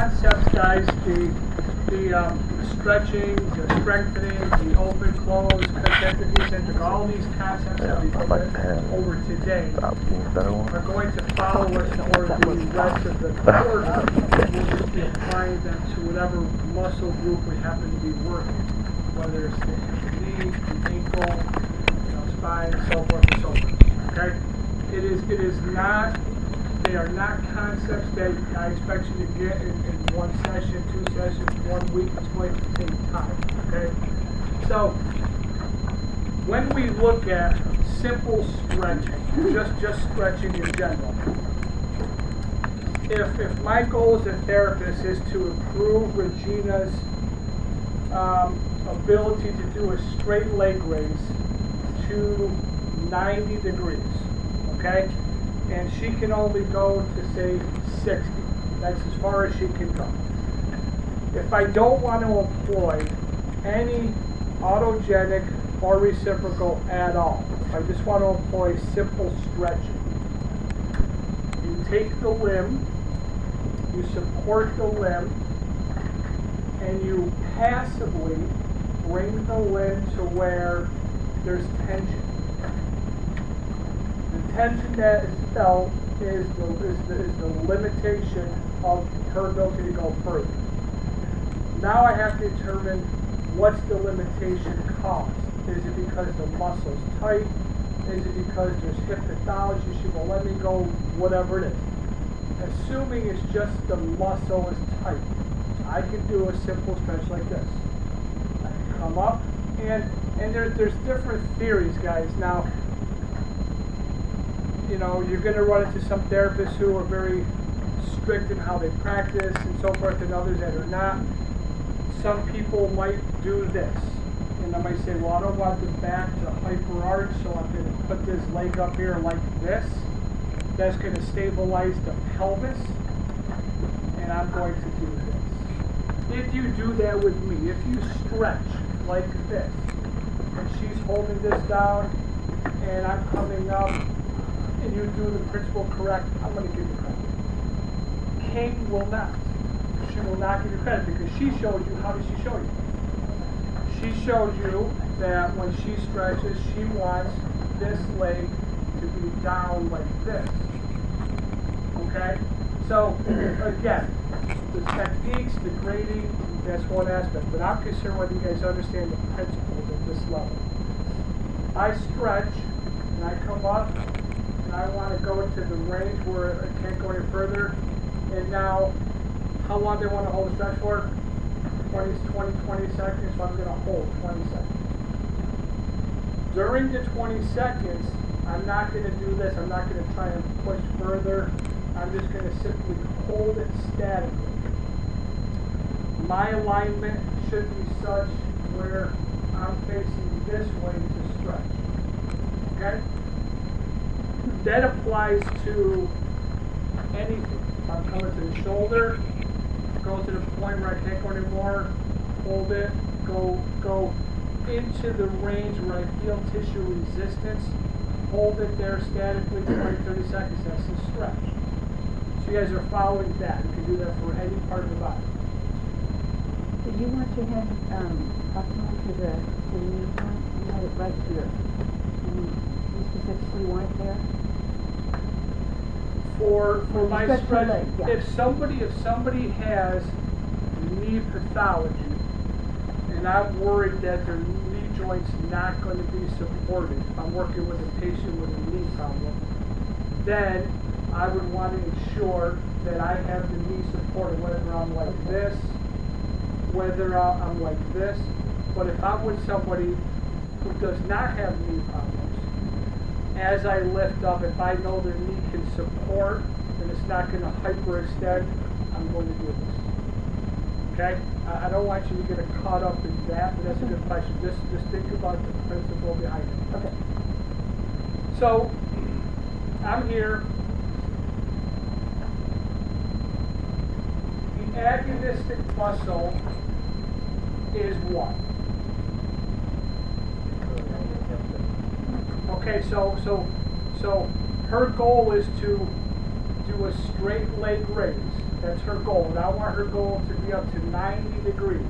concepts, guys, the stretching, the strengthening, the open, close, concentric, eccentric, all these concepts that we went over today are going to follow us for the rest of the quarter. We'll just be applying them to whatever muscle group we happen to be working, whether it's the knee, the ankle, spine, so forth and so forth. Okay? It is not. They are not concepts that I expect you to get in one session, 2 sessions, 1 week. It's going to take time, okay? So, when we look at simple stretching, just stretching in general, if my goal as a therapist is to improve Regina's ability to do a straight leg raise to 90 degrees, okay? And she can only go to, say, 60. That's as far as she can go. If I don't want to employ any autogenic or reciprocal at all, I just want to employ simple stretching. You take the limb, you support the limb, and you passively bring the limb to where there's tension. The tension that is felt is the limitation of her ability to go further. Now I have to determine what's the limitation caused. Is it because the muscle's tight? Is it because there's hip pathology? She won't let me go, whatever it is. Assuming it's just the muscle is tight, I can do a simple stretch like this. I can come up, and there's different theories, guys. Now, you're going to run into some therapists who are very strict in how they practice and so forth, and others that are not. Some people might do this, and I might say, well, I don't want the back to hyperarch, so I'm going to put this leg up here like this. That's going to stabilize the pelvis, and I'm going to do this. If you do that with me, if you stretch like this, and she's holding this down, and I'm coming up, and you do the principle correct, I'm going to give you credit. King will not. She will not give you credit because she showed you. How did she show you? She showed you that when she stretches, she wants this leg to be down like this. Okay? So, again, the techniques, the grading, that's one aspect. But I'm concerned whether you guys understand the principles at this level. I stretch, and I come up, and I want to go into the range where I can't go any further. And now, how long do I want to hold the stretch for? 20 seconds, so I'm going to hold 20 seconds. During the 20 seconds, I'm not going to do this. I'm not going to try and push further. I'm just going to simply hold it statically. My alignment should be such where I'm facing this way to stretch. Okay? That applies to anything. I'm coming to the shoulder, go to the point where I can't go anymore, hold it, go into the range where I feel tissue resistance, hold it there statically for 20-30 seconds. That's the stretch. So you guys are following that. You can do that for any part of the body. Did you want your head proximal to the knee point? You had it right here. You specifically want it there? For my stretch, yeah. if somebody has knee pathology, and I'm worried that their knee joint's not going to be supported, if I'm working with a patient with a knee problem, then I would want to ensure that I have the knee supported, whether I'm like this, whether I'm like this. But if I'm with somebody who does not have knee problems, as I lift up, if I know their knee can support and it's not going to hyperextend, I'm going to do this. Okay? I don't want you to get caught up in that, but that's a good question. Just think about the principle behind it. Okay. So, I'm here. The agonistic muscle is what? Okay, so her goal is to do a straight leg raise. That's her goal, and I want her goal to be up to 90 degrees.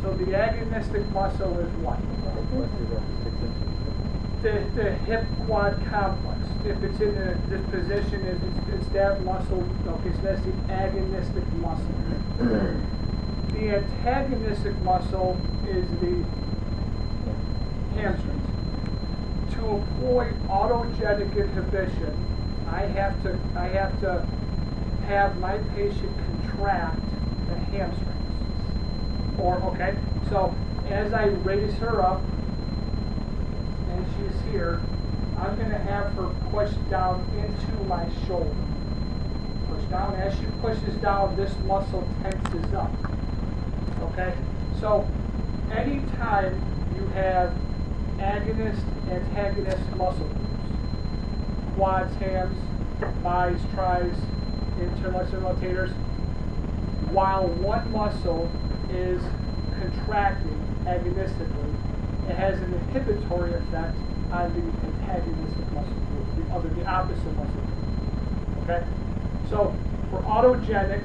So the agonistic muscle is what? The hip quad complex. If it's in this position, it's that muscle. Okay, so that's the agonistic muscle. The antagonistic muscle is the hamstrings. To employ autogenic inhibition, I have to have my patient contract the hamstrings. Okay, so as I raise her up, and she's here, I'm going to have her push down into my shoulder. Push down. As she pushes down, this muscle tenses up. Okay? So, anytime you have agonist, antagonist muscle groups, quads, hams, bis, tris, interlexar rotators, while one muscle is contracting agonistically, it has an inhibitory effect on the antagonistic muscle group, the opposite muscle group. Okay? So, for autogenic,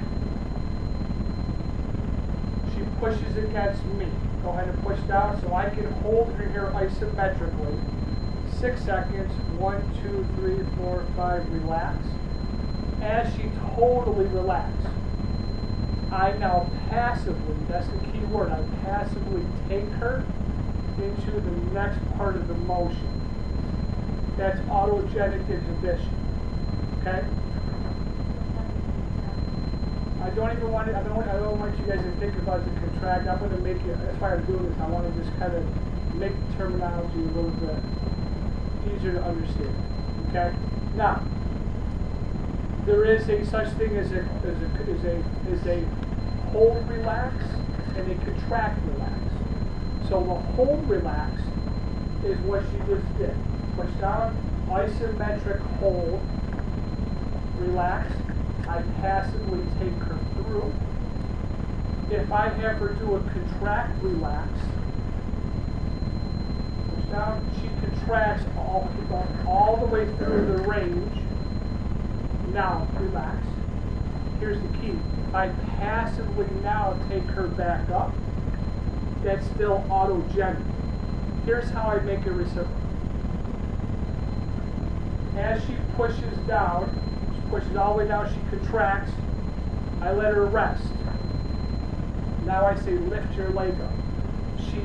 she pushes against me. Go ahead and push down so I can hold her here isometrically. 6 seconds. 1, 2, 3, 4, 5. Relax. As she totally relaxes, I now passively, that's the key word, I passively take her into the next part of the motion. That's autogenic inhibition. Okay? I don't want you guys to think about the contract. I'm going to make it, that's why I'm doing this. I want to just kind of make the terminology a little bit easier to understand. Okay? Now, there is a such thing as a hold relax and a contract relax. So the hold relax is what she just did. Push down, isometric hold, relax. I passively take her through. If I have her do a contract relax, push down, she contracts all the way through the range. Now, relax. Here's the key. If I passively now take her back up, that's still autogenic. Here's how I make it reciprocal. As she pushes down, she pushes all the way down, she contracts, I let her rest. Now I say lift your leg up. She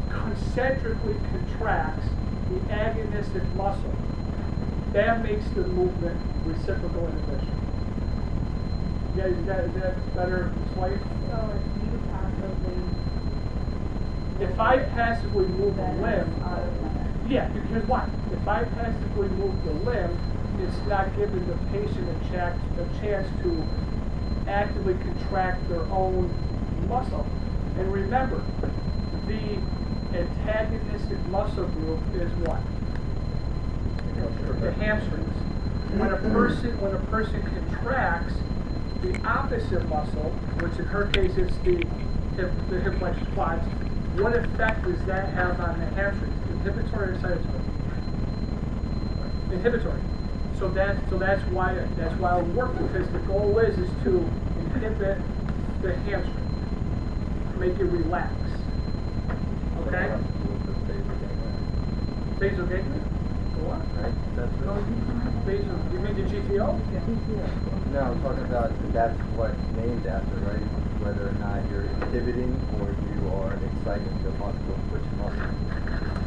concentrically contracts the agonistic muscle. That makes the movement reciprocal inhibition. You guys, is that better explained? So if you passively... If I passively move the limb, yeah, here's why. If I passively move the limb, it's not giving the patient a chance to actively contract their own muscle. And remember, the antagonistic muscle group is what? The hamstrings. When a person contracts the opposite muscle, which in her case is the hip flexor quads, what effect does that have on the hamstrings? Inhibitory or excitatory? Inhibitory. So that's why it'll work, because the goal is to inhibit the hamstring, make it relax. Okay? Basal ganglia? What? Right? That's Basal. You mean the GTO? No, I'm talking about that's what it's named after, right? Whether or not you're inhibiting or you are exciting the muscle, which muscle?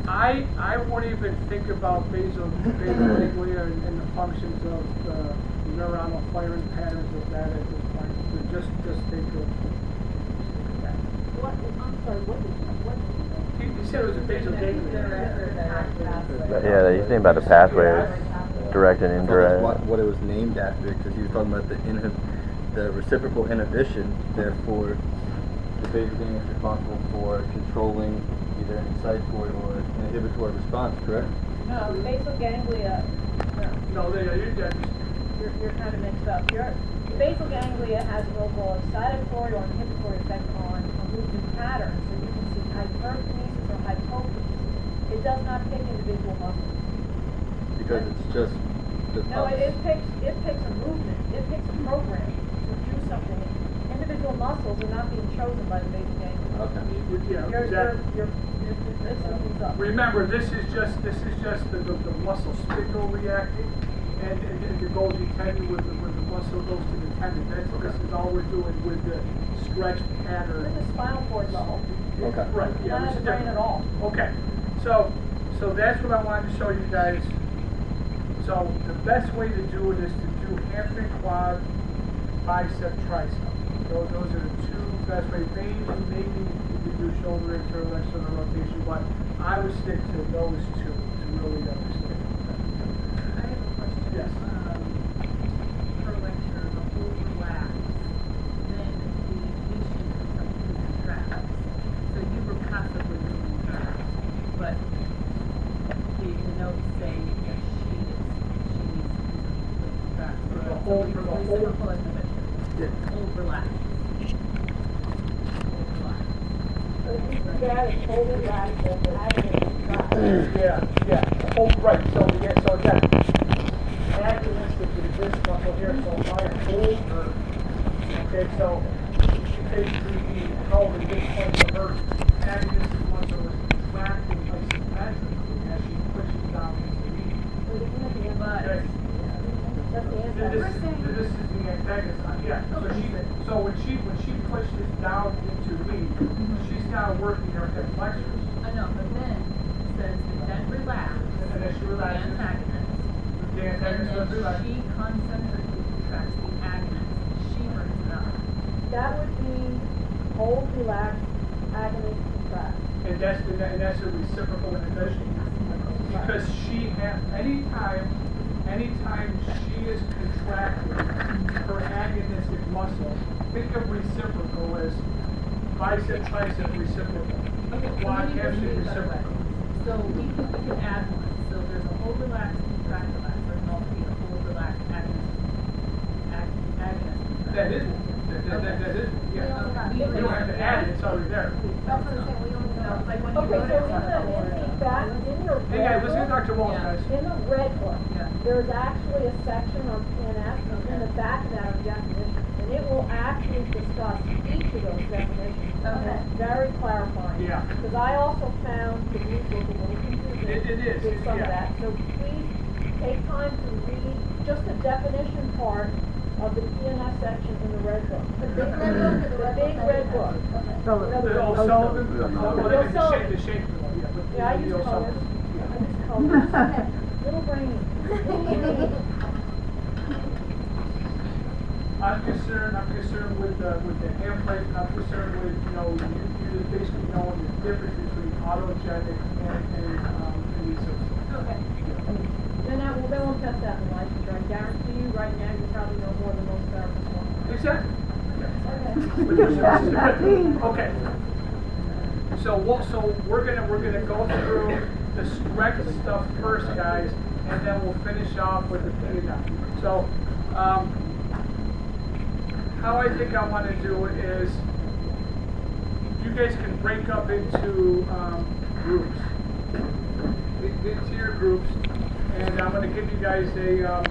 I won't even think about basal ganglia and the functions of the neuronal firing patterns of that at this point. So just think of that. I'm sorry, what He said it was a basal ganglia. Yeah, he's thinking about the pathways, direct and indirect. What it was named after, because he was talking about the reciprocal inhibition. Therefore, the basal ganglia is responsible for controlling either an excitatory or an inhibitory response. Correct? No, basal ganglia, No, you're kind of mixed up. Basal ganglia has what we'll call excitatory or inhibitory effect on movement patterns. So you can see hyperkinesis or hypokinesis. It does not pick individual muscles. Because it's just the No, it picks a movement. It picks a program to do something. Individual muscles are not being chosen by the basal ganglia. Okay. Yeah, exactly. You're mixing things up. Remember, this is just the muscle spindle reacting, and the Golgi tendon when the muscle goes to the tendon. This is all we're doing with the stretch pattern. With the spinal cord level. Okay. Right, yeah, Not this in is the brain different. at all. Okay, so that's what I wanted to show you guys. So the best way to do it is to do hamstring, quad, bicep, tricep. Those are the two best ways. Maybe you could do shoulder, internal, external rotation, but I would stick to those two to really understand. I have a question. Yes. Per lecture, the whole relax, then the patient contracts. So you were passively doing that, but the notes say that she needs to contract. For the whole- for the whole- Reciprocal inhibition. Yeah. Whole relax. So if you do that, it's totally relaxed, and Yeah. Oh, right. So again, agonistic is this muscle here. So if I hold her, okay, so she basically be held at this point of her agonistic muscle is contracting isometrically as she pushes down into the knee. But Okay. that's the This answer. is the antagonist side, yeah. So when she pushes down into me, she's now working her hip flexors. I know, but then it says that then relax. And then she relaxes. The antagonist. The And antagonist does then relax. she concentrically contracts the agonist. She brings it up. That would be hold, relax, agonist, contract. And that's a reciprocal inhibition. Because she has, anytime she is contracting her agonistic muscle, think of reciprocal as bicep, tricep reciprocal. Okay, so Quad, maybe we hamstring should do it that way. reciprocal. So we can add one. So there's a whole relax, contract, relax. There's an alternate, a whole relax, agonist, agonist. contract. That is, that is, yeah. Okay. You don't have to add it, it's already there. That's what I'm saying, we only know, like when you Okay, wrote so it. in your Hey guys, listen to Dr. Walsh, Yeah. guys. in the red book, Yeah. there's actually a section on PNS, and in the back of that are definitions, and it will actually discuss each of those definitions. And Okay. it's very clarifying. Yeah. Because I also found the blue book a little confusing. It is, With some of yeah. that, so please take time to read just the definition part of the PNS section in the red book. The big red book? The big red book. The shape of one, yeah. but Yeah, I the use colors. yeah. I use colors. Little brain. I'm concerned with the hand plate, I'm concerned with, you just basically knowing the difference between autogenic and resistance. Okay. Then we'll test that in licensure. I guarantee you, right now, you probably know more than most therapists want. Exactly. Okay. Okay. So we're gonna go through the stretch stuff first, guys, and then we'll finish off with the P&F. So, how I think I want to do it is, you guys can break up into groups, into your groups, and I'm going to give you guys a